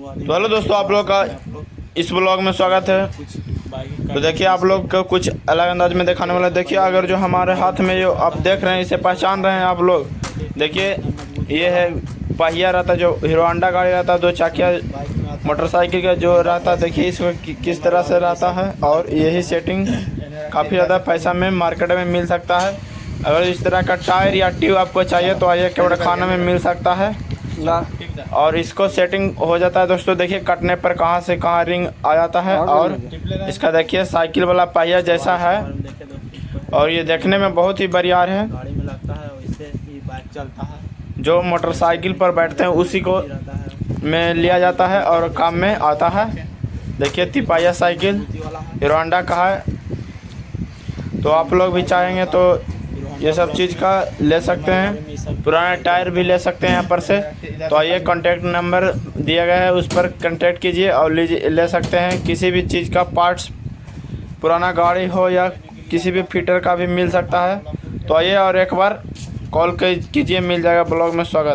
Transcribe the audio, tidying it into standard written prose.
तो हेलो दोस्तों, आप लोग का इस ब्लॉग में स्वागत है। तो देखिए, आप लोग को कुछ अलग अंदाज में दिखाने वाला है। देखिए, अगर जो हमारे हाथ में जो आप देख रहे हैं, इसे पहचान रहे हैं आप लोग। देखिए, ये है पहिया रहता, जो हीरो होंडा गाड़ी रहता, दो चकिया मोटरसाइकिल का जो रहता। देखिए इसमें किस तरह से रहता है, और यही सेटिंग काफ़ी ज़्यादा पैसा में मार्केट में मिल सकता है। अगर इस तरह का टायर या ट्यूब आपको चाहिए तो आइए केवड़ा खाना में मिल सकता है, और इसको सेटिंग हो जाता है। दोस्तों देखिए, कटने पर कहाँ से कहाँ रिंग आ जाता है, और इसका देखिए साइकिल वाला पहिया जैसा है, और ये देखने में बहुत ही बढ़िया है। गाड़ी में लगता है, इससे ही बाइक चलता है। जो मोटरसाइकिल पर बैठते हैं उसी को में लिया जाता है और काम में आता है। देखिए तिपाहिया साइकिल हीरो होंडा का है। तो आप लोग भी चाहेंगे तो ये सब चीज़ का ले सकते हैं, पुराने टायर भी ले सकते हैं यहाँ पर से। तो आइए, कॉन्टैक्ट नंबर दिया गया है, उस पर कॉन्टैक्ट कीजिए और ले सकते हैं। किसी भी चीज़ का पार्ट्स, पुराना गाड़ी हो या किसी भी फीटर का भी मिल सकता है। तो आइए और एक बार कॉल कीजिए, मिल जाएगा। ब्लॉग में स्वागत।